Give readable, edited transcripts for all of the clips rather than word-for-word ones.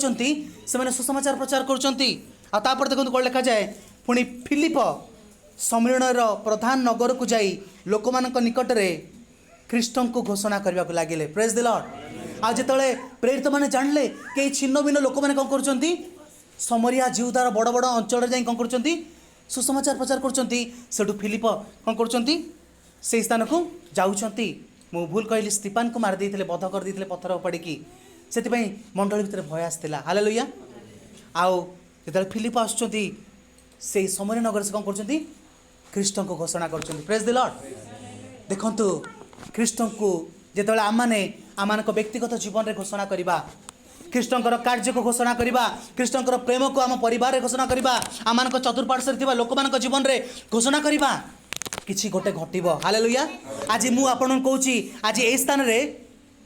से सुसमाचार प्रचार कर देखो कौन लिखा जाए पुणी फिलिप सम्मेलन प्रधान नगर को जाई लोक मान निकट में ख्रीष्ट को घोषणा करने को लगे। Praise the lord. आज जो प्रेरित मैंने जानले कि छिन्न भिन्न लोक मैंने कौन कर समरिया जिहुदार बड़ बड़ अंचल जाए कौन कर सुसमाचार प्रचार कर फिलिप कौन कर स्थान को जाऊँगी। मु भूल कहली स्टीफान को मारिदे बध करदे पत्थर उपाड़ी से मंडली भितर भय आसाला। हालेलुया। आउ जो फिलिप आसुँच से समरी नगर से कौन कर ख्रीष्ट को घोषणा कर। Praise the Lord. देखंतु ख्रीष्ट को जो आम व्यक्तिगत जीवन में घोषणा करवा ख्रीष्टर कार्य को घोषणा करवा ख्रीष्टर प्रेम को आम परिवार घोषणा करवा आम चतुर्पार्श्व लोक मान जीवन में घोषणा करवा किसी गोटे घटव। हालेलुया। आज मु आपन कहूँ आज ए स्थान में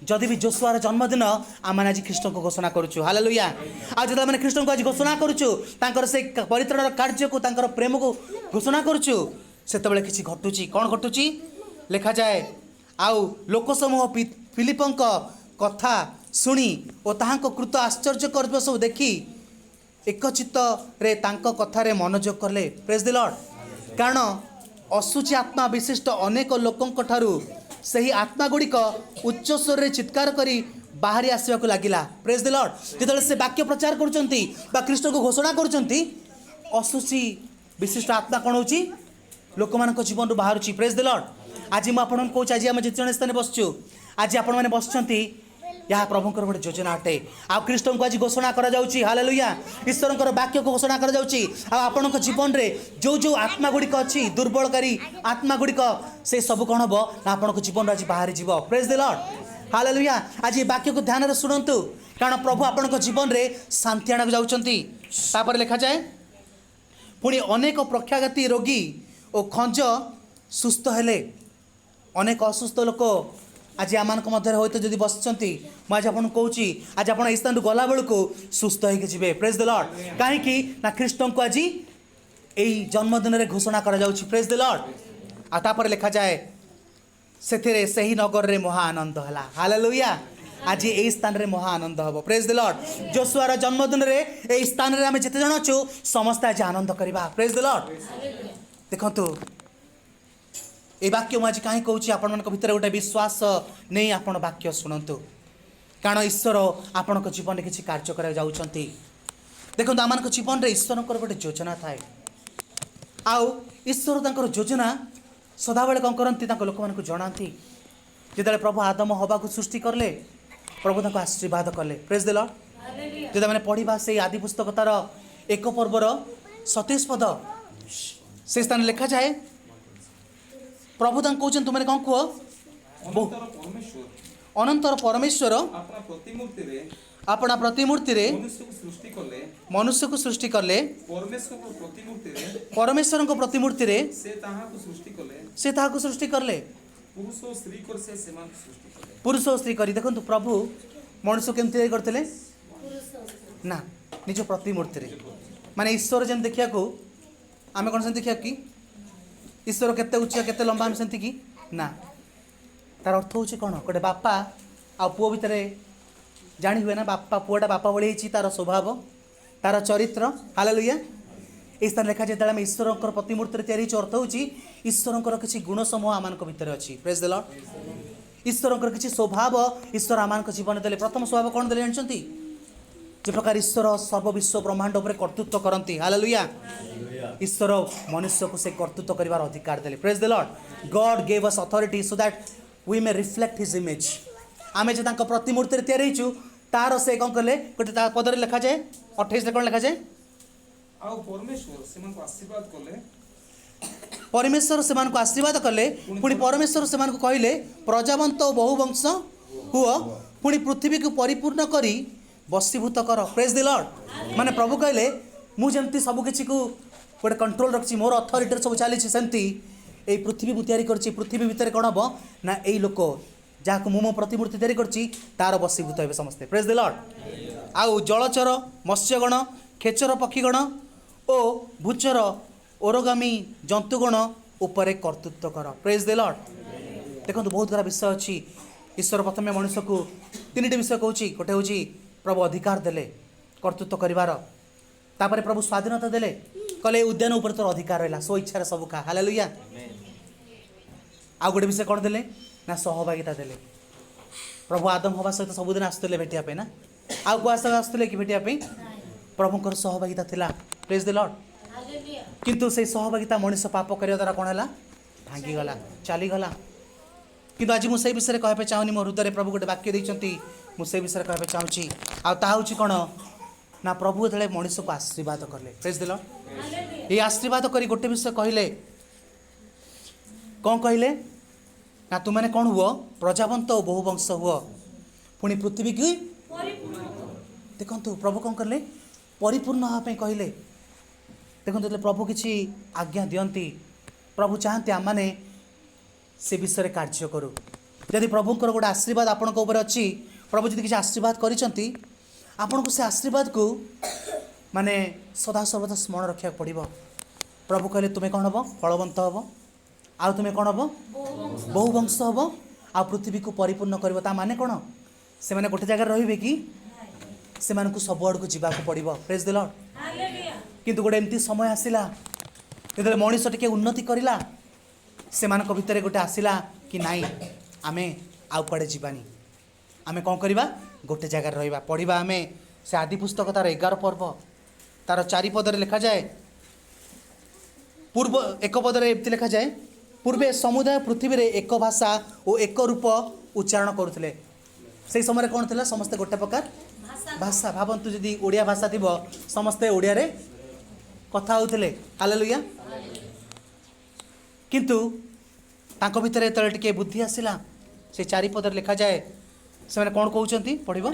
जदि भी जोशुआर जन्मदिन आम आज ख्रीष्ट को घोषणा करुचु। हालेलुया। आज जो मैंने ख्रीष्ट को आज घोषणा करुचु से परित्राण कार्य को प्रेम को घोषणा करुचु से किसी घटुची कौन घटुची लिखा जाए आउ लोक समूह फिलिपंक कथा शुणी और ताहांको कृत आश्चर्य कर्म सब देखी एकचित्त रे तांको कथारे मनोयोग कले। Praise the Lord. कारण असुची आत्मा विशिष्ट अनेक लोकंक ठारू सही आत्मा गुड़िक उच्च स्वर रे चित्कार करी बाहरी आसवा को लगिला। Praise the Lord. जो से वाक्य प्रचार करुचंती बा ख्रीष्ट को घोषणा करुचंती असुची विशिष्ट आत्मा कौन होची लोक मान जीवन रू बाहर। Praise the lord. आज मुझे कहूँ आज आम जिते स्थान बसचु आज आपण मैंने बसचंती यह प्रभुंकर गोटे योजना अटे। आ ख्रीष्ट को आज घोषणा करा जाउची। हालेलुया। ईश्वर वाक्य को घोषणा करा जाउची। आपण जीवन रे जो जो आत्मा गुड़िक अच्छी दुर्बलकारी आत्मा गुड़िक से सब कौन हम ना आपण जीवन आज बाहर जीव। Praise the Lord. हालेलुया। आज ये वाक्य को ध्यान रे सुनंतु कारण प्रभु आपण जीवन रे शांति आना जाउचंती। तापर लिखा जाए पुणी अनेक प्रख्याघाती रोगी और खंज सुस्थ हेले। अनेक असुस्थ लोक आज आम मध्य हूँ जब बसचंती मुझे आपको कहूँ आज आप स्थान गला बेलू को सुस्थ होके। Praise the Lord. कहीं ना ख्रीष्ट को आज यही जन्मदिन में घोषणा करा जाउछि। Praise the lord. आपर लिखा जाए से नगर में महा आनंद है। हालेलुया। आज यही स्थान में महा आनंद हम। Praise the Lord. जोशुआर जन्मदिन में यही स्थान में आम जिते जन अच्छु समस्त आज आनंद करवा। Praise the Lord. देखो ये वाक्य मुझे कहीं कहूँ आपण भर गोटे विश्वास नहीं आप वाक्य शुणु कारण ईश्वर आपण जीवन में किसी कार्य कर जाउछंती। देखो आम जीवन में ईश्वर गोटे योजना थाए आउ ईश्वर तांकर योजना सदाबले कौन करती लोक मान जनाती। जिते प्रभु आदम हवा को सृष्टि करले प्रभु तांको आशीर्वाद कले। Praise the Lord. जो मैंने पढ़ा से आदि पुस्तकतार 1 पर्वर 27 पद से स्थान लिखा जाए प्रभु तांको कहउछन तुमने कौन कह अनंतर परमेश्वर अपना प्रतिमूर्ति रे मनुष्य को सृष्टि करले परमेश्वर को प्रतिमूर्ति रे से ताहा को सृष्टि करले पुरुष और स्त्री करी। देखो प्रभु मनुष्य केमती करते ना निज प्रतिमूर्ति रे माने ईश्वर जन देखिया को आमे कौन से देखिया कि ईश्वर केते उच्च केते लंबा हम सेंती की ना तार अर्थ होची कौन गोटे बापा आ पुओ भितर जानी हुए ना बापा पुओटा बापा भली तार स्वभाव तार चरित्र। हालेलुया। इस स्थान लिखा जो ईश्वर प्रतिमूर्ति तैयारी अर्थ होची ईश्वर किसी गुण समूह आम भितर अच्छी। Praise the Lord. ईश्वर किसी स्वभाव ईश्वर आम जीवन देले। प्रथम स्वभाव कौन देले जानछंती जे प्रकार ईश्वर सर्वविश्व ब्रह्मांड उपर कर्तृत्व करती। हालेलुया। ईश्वर मनुष्य को से कर्तृत्व करिवार अधिकार देले। Praise the lord. God gave us authority so that we may reflect his image. आमे जे तांको प्रतिमूर्ति रे तैयारी छु तार से कौन कले गोटे ता पदरे लिखा जाए 28 रे कौन लिखा जाए आ परमेश्वर सेमान को आशीर्वाद कले परमेश्वर सेमान को आशीर्वाद कले पुणी परमेश्वर सेमान को कहले प्रजावंत और बहुवंश हुआ पुणी पृथ्वी को परिपूर्ण करी बसीभूत कर। Praise the Lord. माने प्रभु कहले मु जेमती सब किछि को गोटे कंट्रोल रखी मोर अथॉरिटी सब चली सेमती ये पृथ्वी मु तैयारी करछि पृथ्वी भितर कौन हम ना यही लोक जहाँ मु मो प्रतिमूर्ति तैयारी करछि तार बसीभूत हे समस्ते। Praise the Lord. आउ जलचर मत्स्यगण खेचर पक्षीगण ओ भूचर ओरगामी जंतुगण उपरे कर्तृत्व कर। Praise the Lord. देखो बहुत सारा विषय अच्छी ईश्वर प्रथम मनुष्य को 3टी विषय कहूँ गोटे हूँ प्रभु अधिकार देले कर्तृत्व करिवार तापर प्रभु स्वाधीनता देले कहले उद्यान ऊपर तोर अधिकार रहा सो इच्छा सब खा हालेलुया आ गोटे विषय कौन देले ना सहभागिता देले प्रभु आदम हवा सहित सबुदिन आसुले भेटिया ना आउ को आसुले कि भेटिया प्रभुंकर सहभागिता थिला प्रेज द लॉर्ड किंतु से सहभागिता मनुष्य पाप करिया द्वारा कौन है भांगी गला चली गला किंतु आज मुझे विषय कहबे चाहूनी मो हृदय प्रभु गोटे वाक्य देइचंती मुझे विषय कहबे चाहूची आ ता होची कोन ना प्रभु जेतले मनुष्य को आशीर्वाद करले प्रेज द लॉर्ड ये आशीर्वाद करी गोटे विषय कहले कौन कहले ना तुम मैंने कौन हुआ प्रजावंत और बहुवंश हुआ पुणी पृथ्वी की देखो प्रभु कौन कले परिपूर्ण हाँपे कहले देखो प्रभु किसी आज्ञा दियंती प्रभु चाहते आम मैंने से विषय कार्य करूँ यदि प्रभुंर गोटे आशीर्वाद आपण अच्छी प्रभु जी किसी आशीर्वाद करिसेंती आपन को से आशीर्वाद को माने सदा सर्वदा स्मरण रखा पड़ो प्रभु कहले तुम्हें कौन हम फलवंत हम आउ तुम्हें कौन हम बहुवंश हम आ पृथ्वी को परिपूर्ण कर माने कौन से माने गोटे जगह रही कि से सब आड़ को जावाक पड़ो प्रेज द लॉर्ड किंतु गोटे एमती समय आसला जो मनीष टे उन्नति करला से भितर गोटे आसला कि नाई आमे आउ कड़े जीवानी आमे कौन करवा गोटे जगह रहा पढ़ा आमे से आदि पुस्तक तार 11 पर्व तार 4 पदरे लिखा जाए पूर्व एक पदरे एमती लिखा जाए पूर्वे समुदाय पृथ्वी रे एक भाषा और एक रूप उच्चारण करुले से समय कौन थी समस्ते गोटे प्रकार भाषा भावतु जदि ओडिया भाषा थी समस्ते ओडिया रे कथा होते हालेलुया किंतु तांको भितर एतले टिके बुद्धि आसिला से 4 पदर लिखा जाए से कौन कहउचंती पढ़िबो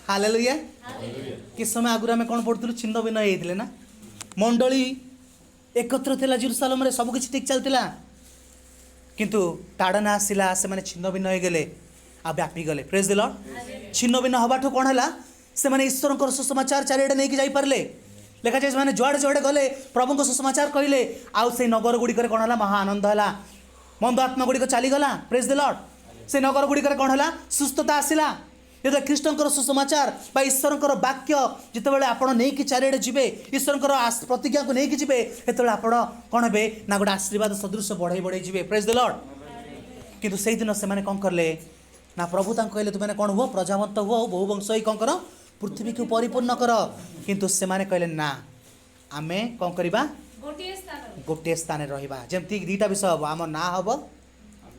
हालेलुया कि समय आगुरी आम कौन पढ़ुलु छिन्न भिन्न होते ना मंडली एकत्र थिला जेरुसालेम रे सब किछि ठीक चलतिला किंतु ताड़ना आसिला से माने छिन्न भिन्न हो गले आ व्यापी गले प्रेज द लॉर्ड छिन्न भिन्न हबाठो कौन है से माने ईश्वर सुसमाचार चारिआडे नहीं जाई पारले लेखा जाए माने जुआड़े जुआड़े गले प्रभु को सुसमाचार कहले आउ से नगर गुड़िक कौन है महा आनंद है मंद आत्मा गुड़िक चलीगला प्रेज द लॉर्ड से नगर गुड़िक कौन है सुस्थता आसिला जो ख्रीष्टर सुसमाचार बा ईश्वर वाक्य जितेबाला आप नहीं चारिड़े जीवे ईश्वर प्रतिज्ञा को लेकिन जीवे से आप कौन हे ना गोटे आशीर्वाद सदृश बढ़ई बढ़ई जीवे प्रेज द लॉर्ड किंतु से दिन से कौन कले ना प्रभु कहले तुमने कौन हुआ प्रजावंत हुआ बहुवंश ही कौन कर पृथ्वी को परिपूर्ण कर किंतु से कहले ना आमे कौन करवा गोटे स्थान रहा जमती 2टा विषय हम आम ना हम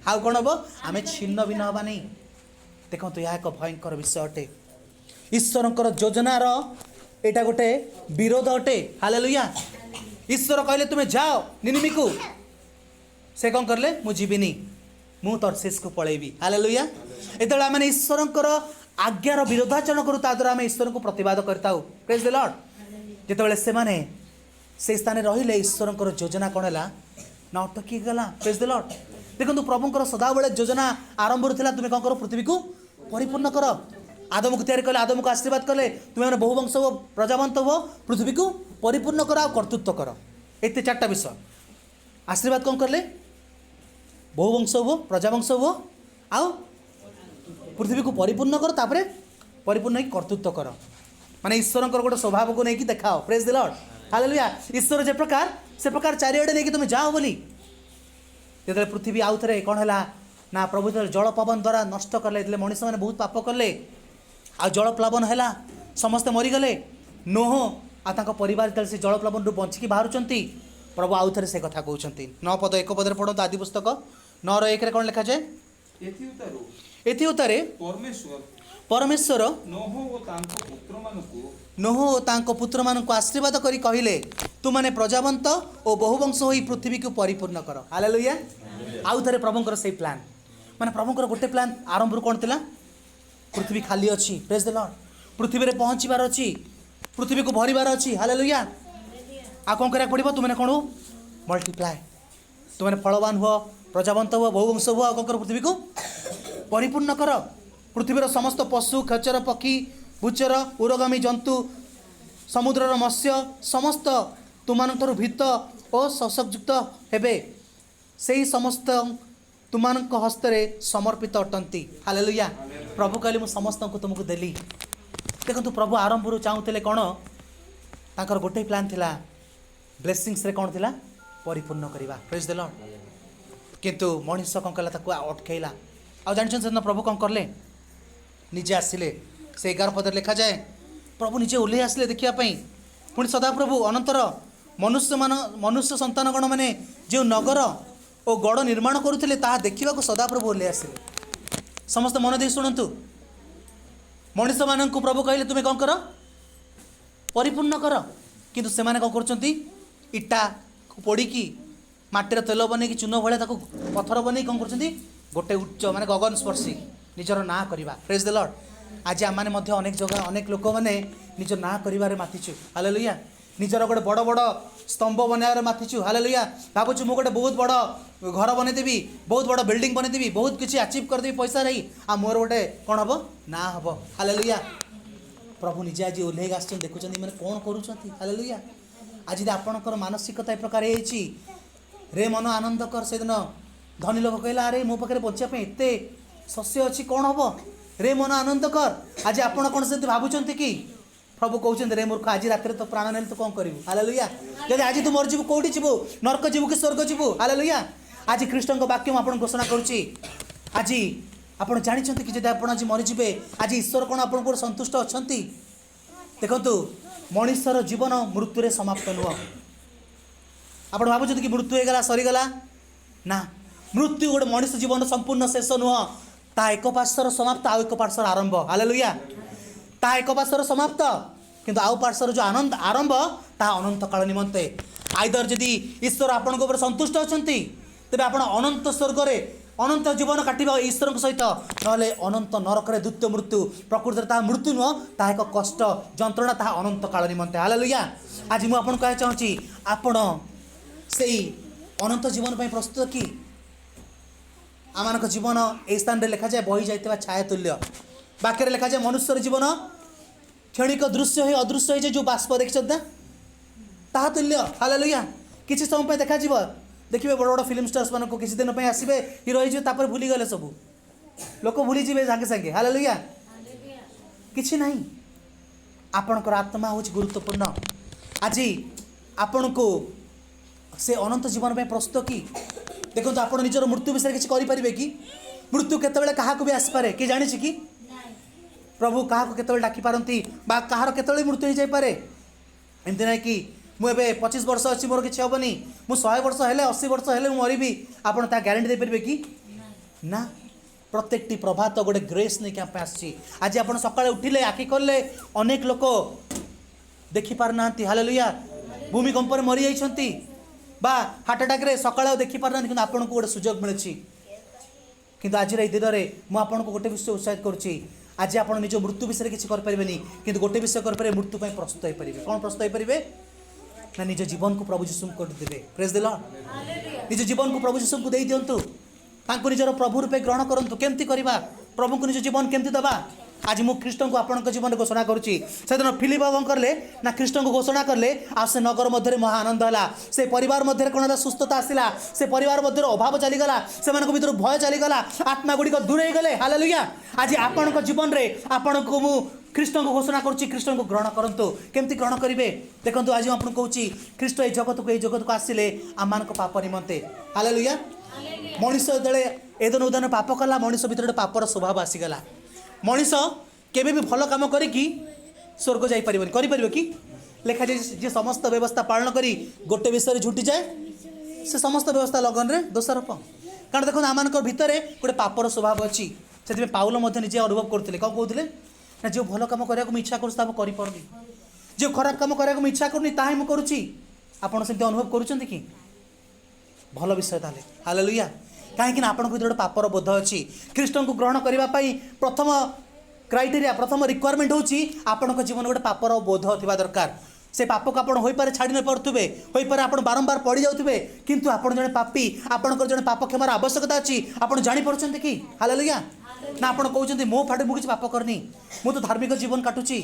हाउ कौन हम आम छिन्न भिन्न हवा नहीं देखो यह एक भयंकर विषय अटे ईश्वर योजनार एटा गोटे विरोध अटे हालेलुया ईश्वर कहले तुम्हें जाओ निनिमी को से कौन करले मु जीविनी मु तर्शीश को पलैबी हालेलुया एतले आमे ईश्वर आज्ञार विरोधाचरण करू ता द्वारा आमे ईश्वर को प्रतिवाद करताऊ प्रेज द लॉर्ड जेतेबेले से माने से स्थान रहिले ईश्वर योजना कौन है ना अटकी गला प्रेज द लॉर्ड देखो प्रभुंर सदाबले योजना आरंभ था तुम्हें कौन कर पृथ्वी को परिपूर्ण कर आदम को तैयारी कले आदम को आशीर्वाद कले तुम्हें बहुवंश हो प्रजावंत हो पृथ्वी को परिपूर्ण कर कर्तृत्व कर एत 4टा विषय आशीर्वाद कौन करले बहुवंश हो प्रजावंश हो आउ पृथ्वी को परिपूर्ण कर तापरे परिपूर्ण कर्तृत्व कर माने ईश्वर गोटे स्वभाव को लेकिन देखाओ प्रेज द लॉर्ड हालेलुया ईश्वर जे प्रकार से प्रकार चारिआडे नहीं तुम जाओ बोली जो पृथ्वी आउ थे कौन है ना प्रभु जल पवन द्वारा नष्ट कले मनीष मैंने बहुत पाप कले आ जल प्लावन है समस्ते मरीगले नोह आ परिवार से जल प्लावन रू बंचिकी बाहर प्रभु आउ थे से कथा कहते 9 पद 1 पदरे पढ़ो आदि पुस्तक 9:1 कौन लिखा जाए एथि उतारे परमेश्वर नोह ओ तांको पुत्र मान आशीर्वाद करी कहले तुमने प्रजावंत और बहुवंश होई पृथ्वी को परिपूर्ण कर हालेलुया आउ थे प्रभुंर से प्लान माने प्रभुंर गोटे प्लान आरंभ कौन थिला पृथ्वी खाली अच्छी प्रेज द लॉर्ड पृथ्वी रे पहुँचबार अच्छी पृथ्वी को भरबार अच्छी हालेलुया आ कौन करा पड़ो तुमने कौन हो मल्टीप्लाए तुमने फलवान हुआ प्रजावंत हुआ बहुवंश हुआ कौन कर पृथ्वी को परिपूर्ण कर पृथ्वीर समस्त पशु खचर पक्षी भूचर उरगामी जंतु समुद्रर मत्स्य समस्त तुमठू भीत और सशयुक्त हेबे से समस्त तुम हस्तरे समर्पित अटंती। हालेलुया। प्रभु कहले मु समस्त को तुमको देली। देखो प्रभु आरंभ चाहूले कौन ताकर गोटे प्लान थिला ब्लेसिंग्स रे कौन थिला परिपूर्ण करवा। Praise the Lord. किंतु मनुष्य कौन कला ताको अटकैला। आ जानछन से प्रभु कौन करले निजे आसिले से 11 पद लिखा जाए प्रभु निजे ओल्हे आसिले देखिया पई। पुणी सदाप्रभु अनंतर मनुष्य संतान गण माने जो नगर और गड़ निर्माण करुले ताहा देखा सदाप्रभु ओल्हे आसिले। समस्त मन दे शुणु मनुष्य मान प्रभु कहले तुम्हें कौन कर परिपूर्ण कर किंतु से माने कौन करछंती इटा पोड़िकी माटीर तेल बनई चून भाया पथर बनई कौन करछंती गोटे उच्च माने गगन स्पर्शी निजर ना करवा। Praise the lord. आज आम मैंने अनेक जगह अनेक लोक मैंने निज ना कर मातिचु। हालेलुया। निजर गोटे बड़ बड़ स्तंभ बनावर मातिचु। हालेलुया। भावुँ मुझे गोटे बहुत बड़ घर बनईदेवी बहुत बड़ बिल्डिंग बनईदेवी बहुत किसी अचीव करदेवी पैसा रही आ मोर गोटे कौन हम ना हम। हालेलुया। प्रभु निजे आज ओल्हे आस देखुं मैंने कौन करुँच। हालेलुया। आज आपणकर मानसिकता प्रकार है रे मन आनंद कर से दिन धनी लोक कहला अरे मो पाखे बचापी एत शस्य अच्छी कौन हम रे मन आनंद कर। आज आपण कौन से भावुं कि प्रभु कहते रे मूर्ख आज रात तो प्राण नेले तो कौन करू। हालेलुया। जब आज तू मर जीवु कौटी जीवु नरक जीवु कि स्वर्ग जीवु। हालेलुया। आज कृष्ण वाक्य मुझे घोषणा करुच्ची। आज आप जानते कि जब आप आज मरीजे आज ईश्वर कौन आप संतुष्ट अच्छा देखु मनुष्यर जीवन मृत्यु समाप्त नुह। आप भावुं कि मृत्यु होगला सरीगला ना मृत्यु गोटे मनुष्य जीवन संपूर्ण शेष नुह ता एक पार्श्वर समाप्त आउ एक पार्श्वर आरंभ। हालेलुया। ता एक पार्श्वर समाप्त किंतु आउ पार्श्वर जो आनंद आरंभ ता अनंत काल निमंते। आइदर जदि ईश्वर आपण संतुष्ट अच्छा तेरे आप अनंत स्वर्ग अनंत जीवन काटा ईश्वर सहित ना अनंत नरक द्वितीय मृत्यु प्रकृति ता मृत्यु नुह ता एक कष्ट जंत्रणा ता अनंत काल निमंते। हालेलुया। आज मुझे आपको कह चाहूँगी आपण से अनंत जीवन पर प्रस्तुत कि आम जीवन ए स्थान रे लिखा जाए बही जाइए छाया तुल्य वाक्य लिखा जाए मनुष्यर जीवन क्षणिक दृश्य है अदृश्य है जो बाष्प देखी ता तुल्य। हालेलुया। किसी समय देखा देखिए बड़ बड़ फिल्म स्टार्स मान किसी दिन आसवे हिरो हो भूली गले सब लोक भूली जी सागे सागे। हालेलुया। किसी ना आपणकर आत्मा हूँ गुरुत्वपूर्ण। आज आपण को से अनंत जीवन में प्रस्तुत कि देखो आप निजर मृत्यु विषय किसी करें कि मृत्यु केतबेले क्या भी आसपे किए जानी कि प्रभु क्या डाकी पारती कहार केतबेले मृत्यु हो जापे एमती ना कि मुझे 25 वर्ष अच्छी मोर किसी हेनी मु 100 वर्ष हेले 80 वर्ष हेले मरबी आपड़ ता ग्यारंटी दे पारे कि ना प्रत्येक प्रभात गोटे ग्रेस नहीं क्या आसी। आज आप सकाଳେ उठिले आखि खोलले अनेक लोक देखी पार ना। हालेलुया। भूमिकंप मरी जाती बा हार्ट अटैक रे सकाଳେ देखी पार ना कि आपको गोटे सुजोग मिली कि आज ये दिन में मुझे गोटे विषय उत्साहित करुच्ची आज आप निज मृत्यु विषय किसी करें कि गोटे विषय करें मृत्यु प्रस्तुत हो पारे। कौन प्रस्तुत हो पारे ना निज जीवन को प्रभु यीशु को देवे। Praise the Lord. निज जीवन को प्रभु यीशु को दे दिंतु निजर प्रभु रूपे ग्रहण करूँ केमती करवा प्रभु को निज जीवन केमती दबा। आज मु कृष्ण को आपण जीवन घोषणा करुच्ची से दिन फिलिप कौन कले ना कृष्ण को घोषणा कले आ से नगर मध्य महा आनंद है से परिवार मध्य कौन है सुस्थता आसला से परिवार मध्य अभाव चलीगला से भर भय चलीगला आत्मा गुड़िक दूरे गले। हालेलुया। आज आपण जीवन में आपण को मु कृष्ण को घोषणा करुच्ची कृष्ण को ग्रहण करंतु केमती ग्रहण करेंगे देखो आज आपको कहूँ कृष्ण ये जगत को आसिले आम पाप निमंते। हालेलुया। मनुष्य जो एदन उदन पाप कला मनुष्य भर पापर स्वभाव आसीगला मनीष केबे भी भल काम करी स्वर्ग जापर कि लिखा जाए जी समस्त व्यवस्था पालन करी गोटे विषय झुटी जाए से समस्त व्यवस्था लगन रे दोषारोप। कारण देखो आम भितर गोटे पापर स्वभाव अच्छी से पाउल निजे अनुभव करते कौन कहते ना जो भल कम करने को इच्छा करूँ जो खराब कम करने को इच्छा करूनी ताही मुझे करुच्ची आपड़ से अनुभव करुँच कि भल विषय ताले। हालेलुया। कहीं आपको गोटे पापर बोध अच्छी कृष्ण को ग्रहण करने प्रथम क्राइटेरिया प्रथम रिक्वायरमेंट हूँ आपण जीवन गोटे पापर बोध थी दरकार से पाप को आपण होई पारे छाड़ी न पारुथबे, होई पारे आपण बारंबार पड़ी जाउथबे, किंतु आपण जने पापी, आपणकर जने पाप क्षमार आवश्यकता अछि, आपण जानि परछन्ते कि? हालेलुया। ना आपण कहउछन्ते मो फाटे मु किछ पाप करनी, मु तो धार्मिक जीवन काटुची।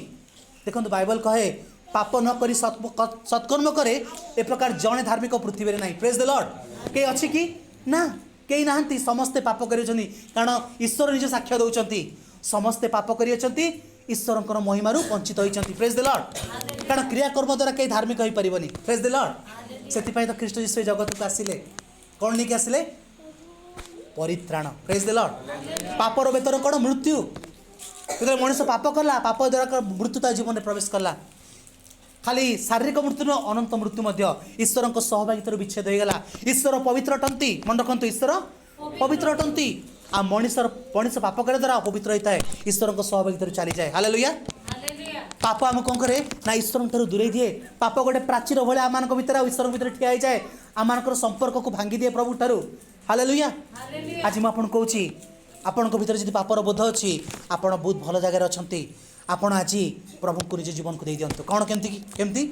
देखंतु बाइबल कहे पाप न करी सत्कर्म करे ए प्रकार जने धार्मिक पृथ्वी रे नाही। Praise the Lord. के अछि कि? ना केही नाहंती, समस्ते पाप करिछन्ती, कारण ईश्वर निज साक्ष्य दउछन्ती समस्ते पाप करिछन्ती, ईश्वरंकर महिमारू वंचित होइछन्ती। Praise the Lord. कारण क्रियाकर्म द्वारा केही धार्मिक होई परिबनी। Praise the Lord. सेति पय तो ख्रीष्ट यीशु जगत को आसिले, कोन नेकी आसिले? परित्राण। Praise the lord. पापर वेतन कोन? मृत्यु। जेते मनुष्य पाप करला, पाप द्वारा मृत्यु ता जीवन में प्रवेश करला। खाली शारीरिक मृत्यु न, अनंत मृत्यु मध्य ईश्वर सहभागिता विच्छेद हो गला। ईश्वर पवित्र अटंती, मन रखु ईश्वर पवित्र अटंती। आ मनुष्य पाप करे द्वारा पवित्र होता है, ईश्वर सहभागिता चली जाए। हालेलुया। पाप आम कौन करे ना ईश्वर दूरे दिए। पाप गोटे प्राचीर भाई आम भर ईश्वर भर ठिया हो जाए, आम संपर्क को भांगी दिए प्रभु ठारू। हालेलुया। आज मुझे कहूँ आपण भीतर जब पापर बोध अच्छी, आपण बहुत भल जगार अच्छा, आपण आज प्रभु को निज जीवन को दे दिंतु। कौन केमती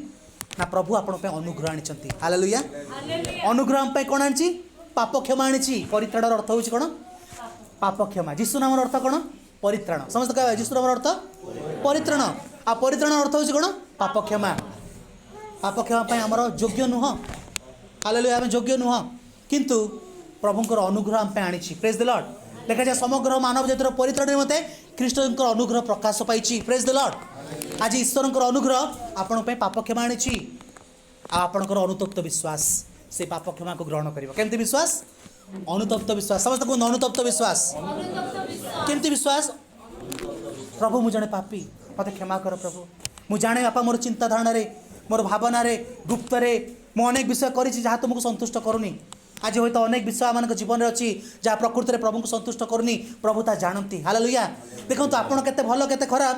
ना प्रभु आपण अनुग्रह आनी। हालेलुया। अनुग्रह कौन आनी? पाप क्षमा आनी। परित्राण अर्थ हूँ कौन? पाप क्षमा। जीशु नाम अर्थ कौन? परित्राण। समस्त कह जीशु नाम अर्थ परित्राण। आ परित्राण अर्थ हूँ कौन? पाप क्षमा। पाप क्षमा आमर योग्य नुह। हालेलुया। आम योग्य नुह, किंतु प्रभुंकर अनुग्रह आम आनी। Praise the lord. देखा जाए समग्र मानव जातिर परित्राण निमंते ख्रीष्टंकर अनुग्रह प्रकाश पाई। Praise the lord. आज ईश्वरंकर अनुग्रह आपण पे पाप क्षमा आनी। आपणकर अनुतप्त विश्वास से पाप क्षमा को ग्रहण करिवो। केमती विश्वास? अनुतप्त विश्वास। समस्त को अनुतप्त विश्वास। केमती विश्वास? प्रभु मु जने पापी, मते क्षमा कर प्रभु। मु जाने बापा मोर चिंता धारणा रे, मोर भावना रे, गुप्त रे मु अनेक विषय करिछि जहाँ तुमको संतुष्ट करूनी। आज हूँ तो अनेक विषय आम जीवन में अच्छी जहाँ प्रकृति में प्रभु को संतुष्ट करनी, प्रभु ता जानती। हालेलुया। देखो तो आपड़ केते भल केते खराब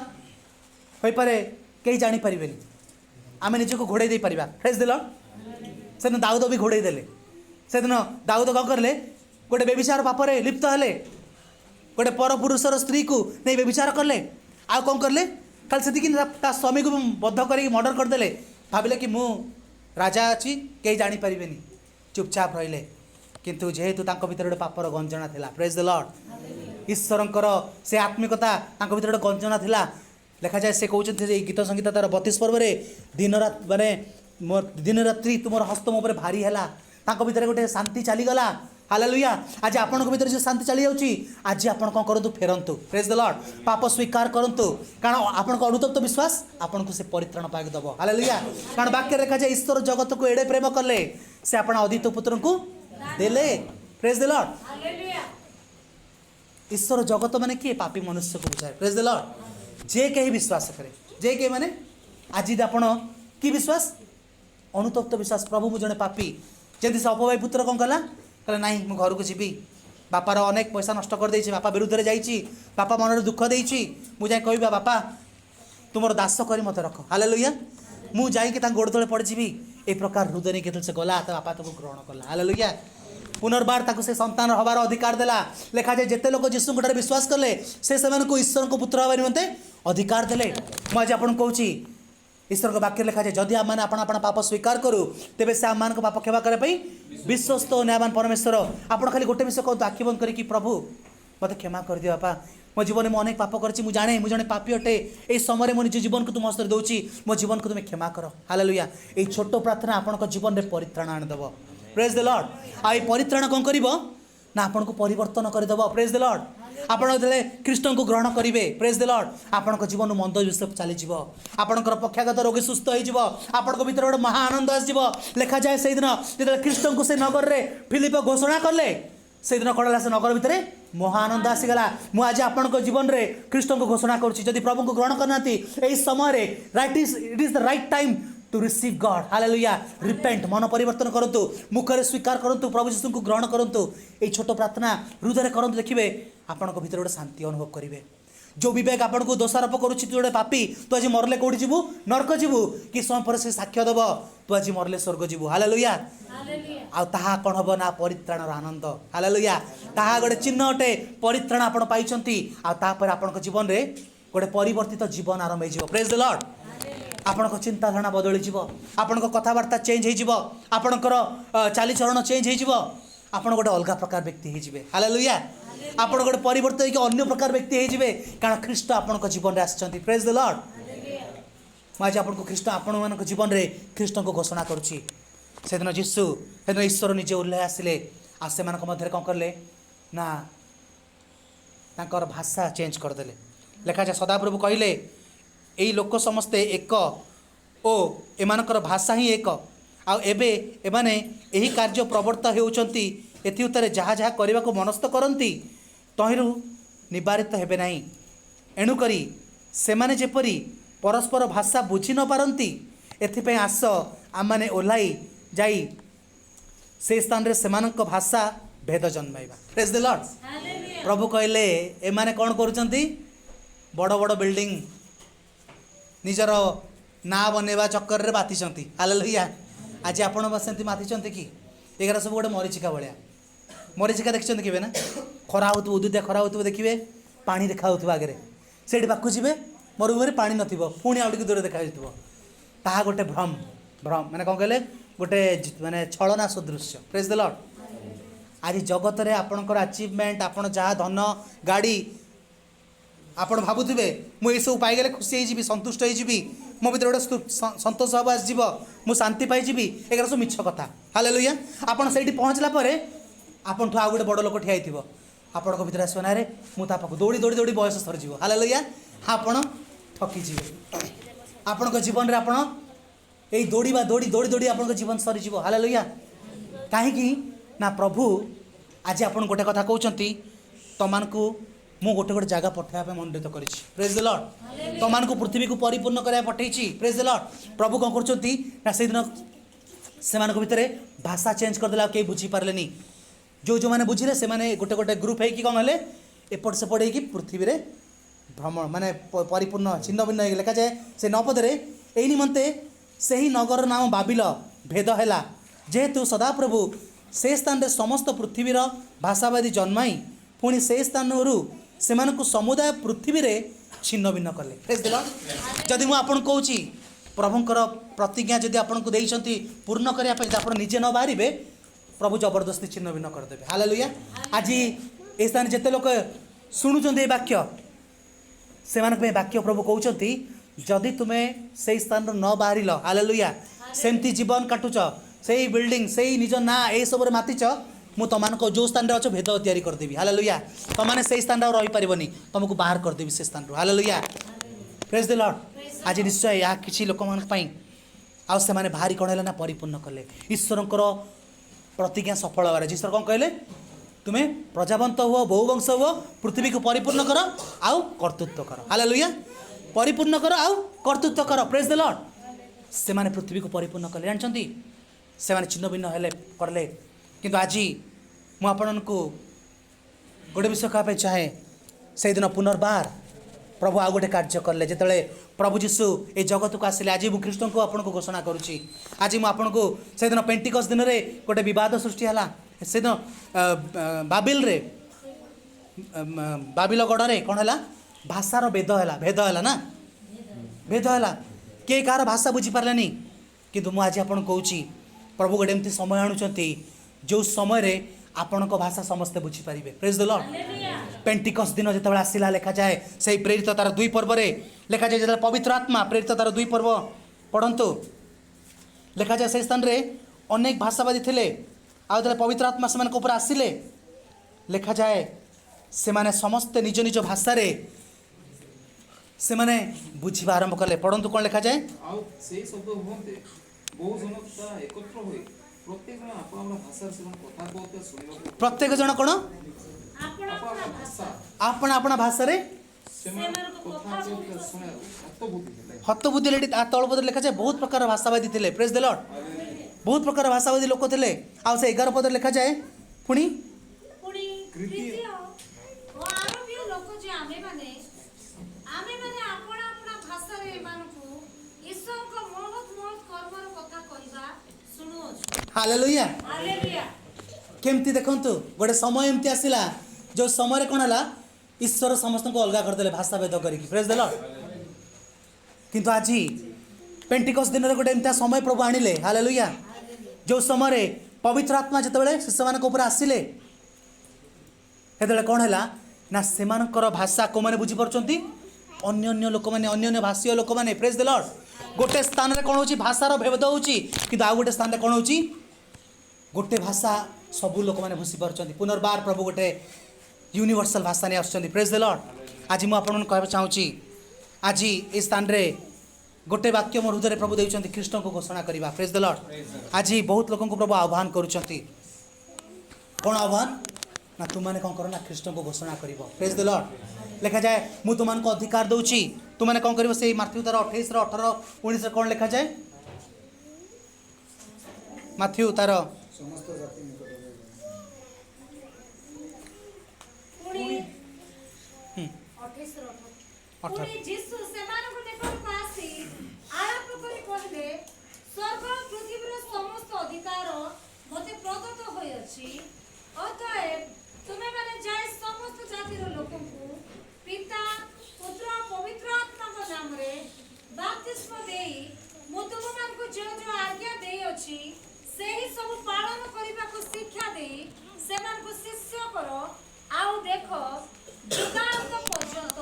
हो पारे कहीं जानीपारे। आम निजक घोड़े दे पारिबा। Praise the Lord. से दिन दाऊद भी घोड़े देले। से दिन दाऊद कौन करले? गोटे बेविचार पापरे लिप्त हेले, गोटे पर पुरुषर स्त्री को नहीं बेविचार करले। आ कौन करले? खाली से स्वामी को बद्ध करके मर्डर करदे। भाविले कि मु राजा अच्छी कहीं जानीपारे, चुपचाप रहिले। किंतु जेहेतु तांको भीतर गोटे पापर गंजना थिला। Praise the Lord. ईश्वरंकर से आत्मिकता तांको भीतर गोटे गंजना थिला। देखा जाए से कहते गीत संगीत तार 32 पर्व दिन रात माने दिन रात्रि तुम हस्त मो भारी है। तांको भीतर गोटे शांति चलीगला। हालेलुया। आज आपण भीतर जो शांति चली जाउची, आज आपण कौन करंतु? फेरंतु। Praise the lord. पाप स्वीकार करंतु, कारण आपण को अनुतप्त विश्वास आपण को से परित्राण पाके दबो। हालेलुया। कारण वाक्य देखा जाए ईश्वर जगत को एडे प्रेम करले से आपण अद्वितीय पुत्र को देले। Praise the Lord. हालेलुया। ईश्वर जगत माने किए? पापी मनुष्य को बुझाए। Praise the Lord. जे कहीं विश्वास करे, जे के माने आज आपण की विश्वास? अनुतप्त विश्वास। प्रभु मु जने पापी। जंती से अपभाई पुत्र कौन कला? कहला नहीं मु घर को जीवी, बापार अनेक पैसा नष्ट कर देछि, बापा विरुद्ध रे जाइछि, बापा मन रे दुख देछि, मु जाय कहबा बापा तुमर दास करी मते रख। हालेलुया। मु जाई के ता गोड़ तळे पड़ जीवी। ए प्रकार हृदय ने केतल से गला त बापा तको ग्रहण करला। हालेलुया। पुनर्बार ताको से संतान हबार अधिकार देला। लेखा जाय जेते लोक यीशु को विश्वास करले से सेमान को ईश्वर को पुत्र हबार निमंते अधिकार देले। मु आज आपन कहूछि ईश्वर को वाक्य लिखा जाए जदि आम मैंने अपना पाप स्वीकार करूँ तेरे से आम मान पाप क्षमा करने विश्वस्त और न्यायवान परमेश्वर। आप खाली गोटे विषय कहते आखि बंद करके प्रभु मत क्षमा कर दियो बापा, मो जीवन में अनेक पाप कर जाने मुझे पापी अटे। ये समय मो निज जीवन को तुम हस्त दूसरी, मो जीवन को तुम्हें क्षमा कर। हालेलुया। ये छोट प्रार्थना आपण जीवन में परित्राण आनीदेव। Praise the lord. आ परित्राण कौन कर ना आपन को परिवर्तन करदेव। Praise the Lord. आपण जो ख्रीष्ट को ग्रहण करेंगे, प्रेज द लॉर्ड, आपण जीवन मंद विषय चली आपणकर पक्षागत रोगी सुस्थ हो भीतर गोटे महा आनंद आसो। लिखा जाए से दिन जो ख्रीष्ट को से नगर में फिलिप घोषणा कले से दिन कौन से नगर भितर महा आनंद आसीगला। मुझे आज आपण जीवन में ख्रीष्ट को घोषणा करुँच प्रभु को ग्रहण करना समय it is the right time to receive God. Hallelujah. Repent, मन परिवर्तन करंतु, मुखरे स्वीकार करंतु, प्रभु यीशु को ग्रहण करंतु। ए छोट प्रार्थना हृदय करंतु, देखिए आपण भीतर गोटे शांति अनुभव करेंगे। जो विवेक आपन को दोषारोप करुच्ची तू गोटे पापी, तू आज मरले कौटी जीवु? नरक जीवु। कि समय पर से साक्ष्य दब तू आज मरले स्वर्ग जीवु। हालेलुया। आ ताहा कौन हम ना परित्राणर आनंद। हालेलुया। ताहा गोटे चिन्ह अटे, परित्राण आपण पाइछंती। आ तापर आपण जीवन रे गोटे परिवर्तित जीवन आरंभ हो। Praise the Lord. ଆପଣଙ୍କ ଚିନ୍ତାଧାରା ବଦଳି ଯିବ, ଆପଣଙ୍କ କଥାବାର୍ତ୍ତା ଚେଞ୍ଜ ହେଇଯିବ, ଆପଣଙ୍କର ଚାଲିଚଳନ ଚେଞ୍ଜ ହେଇଯିବ, ଆପଣ ଗୋଟେ ଅଲଗା ପ୍ରକାର ବ୍ୟକ୍ତି ହେଇଯିବେ। ହାଲେଲୁୟା। ଆପଣ ଗୋଟେ ପରିବର୍ତ୍ତନ ହେଇକି ଅନ୍ୟ ପ୍ରକାର ବ୍ୟକ୍ତି ହେଇଯିବେ, କାରଣ ଖ୍ରୀଷ୍ଟ ଆପଣଙ୍କ ଜୀବନରେ ଆସିଛନ୍ତି। ପ୍ରେଜ୍ ଦ ଲର୍ଡ। ମୁଁ ଆଜି ଆପଣଙ୍କୁ ଖ୍ରୀଷ୍ଟ ଆପଣମାନଙ୍କ ଜୀବନରେ ଖ୍ରୀଷ୍ଟଙ୍କୁ ଘୋଷଣା କରୁଛି। ସେଦିନ ଈଶ୍ୱର ନିଜେ ଓହ୍ଲାଇ ଆସିଲେ, ଆଉ ସେମାନଙ୍କ ମଧ୍ୟରେ କ'ଣ କଲେ ନା ତାଙ୍କର ଭାଷା ଚେଞ୍ଜ କରିଦେଲେ। ଲେଖାଯାଏ ସଦାପ୍ରଭୁ କହିଲେ, ଏଇ ଲୋକ ସମସ୍ତେ ଏକ ଓ ଏମାନଙ୍କର ଭାଷା ହିଁ ଏକ, ଆଉ ଏବେ ଏମାନେ ଏହି କାର୍ଯ୍ୟ ପ୍ରବର୍ତ୍ତ ହେଉଛନ୍ତି, ଏଥି ଉତ୍ତରେ ଯାହା ଯାହା କରିବାକୁ ମନସ୍ଥ କରନ୍ତି ତହିଁରୁ ନିବାରିତ ହେବେ ନାହିଁ। ଏଣୁକରି ସେମାନେ ଯେପରି ପରସ୍ପର ଭାଷା ବୁଝି ନ ପାରନ୍ତି, ଏଥିପାଇଁ ଆସ ଆମମାନେ ଓହ୍ଲାଇ ଯାଇ ସେ ସ୍ଥାନରେ ସେମାନଙ୍କ ଭାଷା ଭେଦ ଜନ୍ମାଇବା। ପ୍ରେଜ୍ ଦ ଲର୍ଡ। ପ୍ରଭୁ କହିଲେ ଏମାନେ କ'ଣ କରୁଛନ୍ତି? ବଡ଼ ବଡ଼ ବିଲ୍ଡିଂ ନିଜର ନାଁ ବନେଇବା ଚକ୍କରରେ ମାତିଛନ୍ତି। ହାଲେଲୁୟା। ଆଜି ଆପଣ ସେମିତି ମାତିଛନ୍ତି କି? ଏଗୁଡ଼ା ସବୁ ଗୋଟେ ମରିଚିକା ଭଳିଆ। ମରିଚିକା ଦେଖିଛନ୍ତି କେବେ ନା? ଖରା ହେଉଥିବ, ଉଦୁଦିଆ ଖରା ହେଉଥିବ, ଦେଖିବେ ପାଣି ଦେଖା ହେଉଥିବ ଆଗରେ, ସେଇଠି ପାଖକୁ ଯିବେ, ମରୁଭୂମିରେ ପାଣି ନଥିବ, ପୁଣି ଆଉ ଟିକେ ଦୂର ଦେଖାଯାଉଥିବ। ତାହା ଗୋଟେ ଭ୍ରମ ମାନେ କ'ଣ କହିଲେ? ଗୋଟେ ମାନେ ଛଳନା ସଦୃଶ୍ୟ। ପ୍ରେଜ୍ ଦ ଲର୍ଡ। ଆଜି ଜଗତରେ ଆପଣଙ୍କର ଆଚିଭମେଣ୍ଟ, ଆପଣ ଯାହା ଧନ ଗାଡ଼ି ଆପଣ ଭାବୁଥିବେ ମୁଁ ଏସବୁ ପାଇଗଲେ ଖୁସି ହେଇଯିବି, ସନ୍ତୁଷ୍ଟ ହେଇଯିବି, ମୋ ଭିତରେ ଗୋଟେ ସନ୍ତୋଷ ଭାବ ଆସିଯିବ, ମୁଁ ଶାନ୍ତି ପାଇଯିବି, ଏଗୁଡ଼ା ସବୁ ମିଛ କଥା। ହାଲେଲୁୟା। ଆପଣ ସେଇଠି ପହଞ୍ଚିଲା ପରେ ଆପଣଠୁ ଆଉ ଗୋଟେ ବଡ଼ ଲୋକ ଠିଆ ହେଇଥିବ, ଆପଣଙ୍କ ଭିତରେ ଆସିବ ନାରେ ମୁଁ ତା ପାଖକୁ ଦୌଡ଼ି ଦୌଡ଼ି ଦୌଡ଼ି ବୟସ ସରିଯିବ। ହାଲେଲୁୟା। ଆପଣ ଠକିଯିବେ। ଆପଣଙ୍କ ଜୀବନରେ ଆପଣ ଏଇ ଦୌଡ଼ିବା ଦୌଡ଼ି ଆପଣଙ୍କ ଜୀବନ ସରିଯିବ। ହାଲେଲୁୟା। କାହିଁକି ନା ପ୍ରଭୁ ଆଜି ଆପଣ ଗୋଟେ କଥା କହୁଛନ୍ତି, ତମାନଙ୍କୁ ମୁଁ ଗୋଟେ ଜାଗା ପଠାଇବା ପାଇଁ ମନୋନୀତ କରିଛି। ପ୍ରେଜ୍ ଦ ଲର୍ଡ। ତମାନଙ୍କୁ ପୃଥିବୀକୁ ପରିପୂର୍ଣ୍ଣ କରିବା ପଠେଇଛି। ପ୍ରେଜ୍ ଦ ଲର୍ଡ। ପ୍ରଭୁ କ'ଣ କରୁଛନ୍ତି ନା ସେଇଦିନ ସେମାନଙ୍କ ଭିତରେ ଭାଷା ଚେଞ୍ଜ କରିଦେଲେ, ଆଉ କେହି ବୁଝିପାରିଲେନି। ଯେଉଁମାନେ ବୁଝିଲେ ସେମାନେ ଗୋଟେ ଗ୍ରୁପ୍ ହେଇକି କ'ଣ ହେଲେ, ଏପଟ ସେପଟ ହେଇକି ପୃଥିବୀରେ ଭ୍ରମଣ ମାନେ ପରିପୂର୍ଣ୍ଣ ଛିନ୍ନ ଭିନ୍ନ ହେଇକି ଲେଖାଯାଏ ସେ 9 ପଦରେ, ଏଇ ନିମନ୍ତେ ସେହି ନଗର ନାମ ବାବିଲ ଭେଦ ହେଲା, ଯେହେତୁ ସଦାପ୍ରଭୁ ସେ ସ୍ଥାନରେ ସମସ୍ତ ପୃଥିବୀର ଭାଷାବାଦୀ ଜନ୍ମାଇ ପୁଣି ସେ ସ୍ଥାନରୁ ସେମାନଙ୍କୁ ସମୁଦାୟ ପୃଥିବୀରେ ଛିନ୍ନ ଭିନ୍ନ କଲେ। ପ୍ରେଜ୍ ଦ ଲର୍ଡ। ଯଦି ମୁଁ ଆପଣଙ୍କୁ କହୁଛି ପ୍ରଭୁଙ୍କର ପ୍ରତିଜ୍ଞା ଯଦି ଆପଣଙ୍କୁ ଦେଇଛନ୍ତି ପୂର୍ଣ୍ଣ କରିବା ପାଇଁ, ଆପଣ ନିଜେ ନ ବାହାରିବେ, ପ୍ରଭୁ ଜବରଦସ୍ତି ଛିନ୍ନ ଭିନ୍ନ କରିଦେବେ। ହାଲେଲୁୟା। ଆଜି ଏ ସ୍ଥାନରେ ଯେତେ ଲୋକ ଶୁଣୁଛନ୍ତି ଏ ବାକ୍ୟ, ସେମାନଙ୍କ ପାଇଁ ବାକ୍ୟ ପ୍ରଭୁ କହୁଛନ୍ତି, ଯଦି ତୁମେ ସେଇ ସ୍ଥାନରୁ ନ ବାହାରିଲ, ହାଲେଲୁୟା, ସେମିତି ଜୀବନ କାଟୁଛ, ସେଇ ବିଲ୍ଡିଂ, ସେଇ ନିଜ ନାଁ ଏଇସବୁରେ ମାତିଛ, ମୁଁ ତୁମମାନଙ୍କ ଯେଉଁ ସ୍ଥାନରେ ଅଛ ଭେଦ ତିଆରି କରିଦେବି। ହାଲେଲୁୟା। ତୁମମାନେ ସେଇ ସ୍ଥାନରେ ଆଉ ରହିପାରିବନି, ତୁମକୁ ବାହାର କରିଦେବି ସେ ସ୍ଥାନରୁ। ହାଲେଲୁୟା। ପ୍ରେଜ୍ ଦ ଲର୍ଡ। ଆଜି ନିଶ୍ଚୟ ଏହା କିଛି ଲୋକମାନଙ୍କ ପାଇଁ, ଆଉ ସେମାନେ ବାହାରି କ'ଣ ହେଲେ ନା ପରିପୂର୍ଣ୍ଣ କଲେ ଈଶ୍ୱରଙ୍କର ପ୍ରତିଜ୍ଞା ସଫଳ ହେବାର। ଈଶ୍ୱର କ'ଣ କହିଲେ? ତୁମେ ପ୍ରଜାବନ୍ତ ହୁଅ, ବହୁ ବଂଶ ହୁଅ, ପୃଥିବୀକୁ ପରିପୂର୍ଣ୍ଣ କର ଆଉ କର୍ତ୍ତୃତ୍ୱ କର। ହାଲେଲୁୟା। ପରିପୂର୍ଣ୍ଣ କର ଆଉ କର୍ତ୍ତୃତ୍ୱ କର। ପ୍ରେଜ୍ ଦ ଲର୍ଡ। ସେମାନେ ପୃଥିବୀକୁ ପରିପୂର୍ଣ୍ଣ କଲେ। ଜାଣିଛନ୍ତି, ସେମାନେ ଛିନ୍ନ ଭିନ୍ନ କଲେ। କିନ୍ତୁ ଆଜି ମୁଁ ଆପଣଙ୍କୁ ଗୋଟେ ବିଷୟ କହିବା ପାଇଁ ଚାହେଁ, ସେଇଦିନ ପୁନର୍ବାର ପ୍ରଭୁ ଆଉ ଗୋଟେ କାର୍ଯ୍ୟ କଲେ। ଯେତେବେଳେ ପ୍ରଭୁ ଯୀଶୁ ଏ ଜଗତକୁ ଆସିଲେ, ଆଜି ମୁଁ ଖ୍ରୀଷ୍ଟଙ୍କୁ ଆପଣଙ୍କୁ ଘୋଷଣା କରୁଛି, ଆଜି ମୁଁ ଆପଣଙ୍କୁ ସେଦିନ ପେଣ୍ଟିକସ୍ ଦିନରେ ଗୋଟେ ବିବାଦ ସୃଷ୍ଟି ହେଲା। ସେଦିନ ବାବିଲ ଗଡ଼ରେ କ'ଣ ହେଲା? ଭାଷାର ଭେଦ ହେଲା ନା, ଭେଦ ହେଲା। କିଏ କାହାର ଭାଷା ବୁଝିପାରିଲାନି। କିନ୍ତୁ ମୁଁ ଆଜି ଆପଣଙ୍କୁ କହୁଛି, ପ୍ରଭୁ ଗୋଟେ ଏମିତି ସମୟ ଆଣୁଛନ୍ତି ଯେଉଁ ସମୟରେ ଆପଣଙ୍କ ଭାଷା ସମସ୍ତେ ବୁଝିପାରିବେ। ପ୍ରେଜ୍ ଦ ଲର୍ଡ। ପେଣ୍ଟିକସ୍ ଦିନ ଯେତେବେଳେ ଆସିଲା, ଲେଖାଯାଏ ସେଇ ପ୍ରେରିତ ତାର 2 ପର୍ବରେ ଲେଖାଯାଏ, ଯେତେବେଳେ ପବିତ୍ର ଆତ୍ମା ପ୍ରେରିତ ତାର 2 ପର୍ବ ପଢ଼ନ୍ତୁ, ଲେଖାଯାଏ ସେହି ସ୍ଥାନରେ ଅନେକ ଭାଷାବାଦୀ ଥିଲେ। ଆଉ ଯେତେବେଳେ ପବିତ୍ର ଆତ୍ମା ସେମାନଙ୍କ ଉପରେ ଆସିଲେ, ଲେଖାଯାଏ ସେମାନେ ସମସ୍ତେ ନିଜ ନିଜ ଭାଷାରେ ସେମାନେ ବୁଝିବା ଆରମ୍ଭ କଲେ। ପଢ଼ନ୍ତୁ କ'ଣ ଲେଖାଯାଏ? ଆଉ ସେଇ ଶବ୍ଦ ହୁଅନ୍ତେ ବହୁ ଜନ ତା ଏକତ୍ର ହୋଇ ପ୍ରତ୍ୟେକ ଜଣ ଆପଣଙ୍କ ଭାଷାରେ ସେମାନେ କଥା କହୁଥିବା ଶୁଣିବାକୁ, ପ୍ରତ୍ୟେକ ଜଣ କ'ଣ ଆପଣ ଭାଷାରେ ସେମାନେ କଥା କହୁଥିବା ଶୁଣିବାକୁ ହତବୁଦ୍ଧି ହେଲେ। ହତବୁଦ୍ଧି ହେଲେ। ତା ତଳ ପଦରେ ଲେଖାଯାଏ ବହୁତ ପ୍ରକାର ଭାଷାବାଦୀ ଥିଲେ। ପ୍ରେଜ୍ ଦ ଲର୍ଡ। ବହୁତ ପ୍ରକାର ଭାଷାବାଦୀ ଲୋକ ଥିଲେ। ଆଉ ସେ 11 ପଦରେ ଲେଖାଯାଏ, ପୁଣି ହାଲେଲୁୟା। କେମିତି ଦେଖନ୍ତୁ, ଗୋଟେ ସମୟ ଏମିତି ଆସିଲା ଯେଉଁ ସମୟରେ କ'ଣ ହେଲା, ଈଶ୍ୱର ସମସ୍ତଙ୍କୁ ଅଲଗା କରିଦେଲେ ଭାଷା ଭେଦ କରିକି। ପ୍ରେଜ୍ ଦ ଲର୍ଡ। କିନ୍ତୁ ଆଜି पेंटिकस दिन गोटे एमती समय प्रभु आनिले हालेलुया जो समय पवित्र आत्मा जिते शिष्य मान आसिले कौन है ना से भाषा को मैंने बुझीपार अन्य लोक मैंने अन्य भाषीय लोक मैंने प्रेज द लॉर्ड गोटे स्थान में कौन हो भाषार भेद हो गोटे स्थान में कौन हो गोटे भाषा सबू लोक मैंने बुझी पार्टी पुनर्बार प्रभु गोटे यूनिवर्सल भाषा नहीं आसुँच प्रेज द लॉर्ड आज मुझे कहना चाहूँगी आज ये स्थान रे गोटे वाक्य मोर हृदय प्रभु देउछंती कृष्ण को घोषणा करवा प्रेज द लॉर्ड आज बहुत लोगों को प्रभु आह्वान करुछंती कौन आह्वान ना तुम मैंने कौन करो ना कृष्ण को घोषणा कर प्रेज द लॉर्ड लिखा जाए मु तुमको अधिकार दूची तुमने कौन कर माथ्यू तार 28 18 19 कौन लिखा जाए माथ्यू तार तुम्हें मैंने जाए समस्त जातिर लोकों को पिता पुत्र पवित्र आत्मा को नाम रे बपतिस्म देई मु तुम मान को जो जो आज्ञा देई अछि सेही सब पालन करिबा को शिक्षा देई से मान को शिष्य करो आउ देखो जुगांत पर्यंत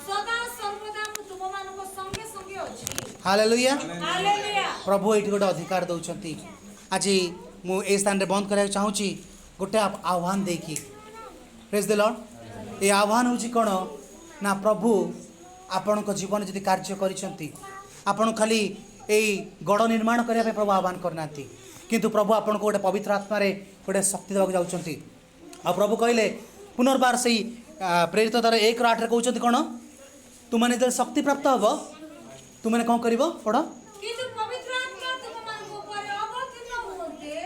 सदा सर्वदा को तुम मान को संगे संगे अछि हालेलुया हालेलुया प्रभु एठी गोटे अधिकार दउछंती आज मु ए स्थान रे बंद करा चाहूची गोटे आह्वान देकी प्रेज द लॉर्ड ये आह्वान होची कोन ना प्रभु आपण को जीवन जदि कार्य करिसंती आपण खाली एई गड़ निर्माण करिया पे प्रभु आह्वान करनांती किंतु प्रभु आपण को गोटे पवित्र आत्मा रे गोटे शक्ति देबाक जाउछंती आ प्रभु कहले पुनर्बार सही प्रेरित तार 1:8 रे कहउछंती कोन तुमने जब शक्ति प्राप्त हबो तुमने कोन करिवो पढ किंतु पवित्र आत्मा तुम मान को पर अवतीर्ण होते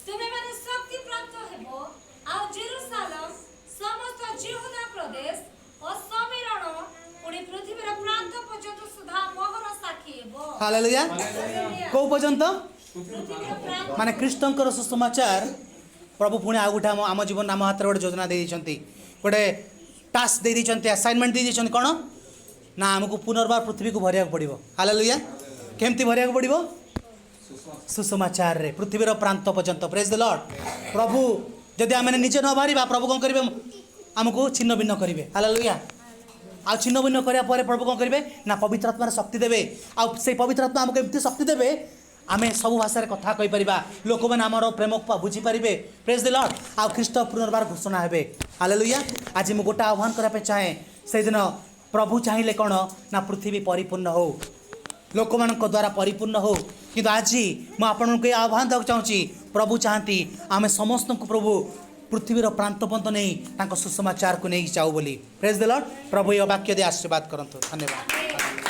तुम्हें माने शक्ति प्राप्त हेबो आ जेरूशलेम समस्त यहूदा प्रदेश और समीरण पुणी पृथ्वीर प्रांत पर्यंत सुधा मोहर साक्षी हेबो हालेलुया को पर्यंत पृथ्वीर प्रांत माने कृष्णकर सुसमाचार प्रभु पुणी आ गोटे आम जीवन आम हाथ गोटे योजना दे गोटे टास्क दे असाइनमेंट दे कौन ना आमको पुनर्बार पृथ्वी को भरिया पड़ो हालेलुया केमती भरिया पड़ो सुसमाचार रे पृथ्वीर प्रांत पर्यंत प्रेज द लॉर्ड प्रभु जदि आम निजे न बाहर प्रभु कौन करेंगे आमको छिन्न भिन्न करेंगे हालेलुया आ छिन्न भिन्न कराया प्रभु कौन करेंगे ना पवित्र आत्मार शक्ति देवे से पवित्र आत्मा आमको एमती शक्ति देवे आमे सब भाषा कथा कहि परिबा लोक माने हमर प्रेम को बुझी पारिबे प्रेज द लॉर्ड आ ख्रीष्ट पुनर्बार घोषणा हेबे हालेलुया आज मु गोटा आह्वान करा पे चाहे से दिन प्रभु चाहिए कौन ना पृथ्वी परिपूर्ण हो लोक मान द्वारा परिपूर्ण हो किंतु आज मु आपन को आह्वान देक चाहूँगी प्रभु चाहती आमे समस्त को प्रभु पृथ्वीर प्रांत पंत नहीं तांको सुसमाचार को नहीं जाऊ बोली प्रेज द लॉर्ड प्रभु ये वाक्य दे आशीर्वाद करंतु धन्यवाद।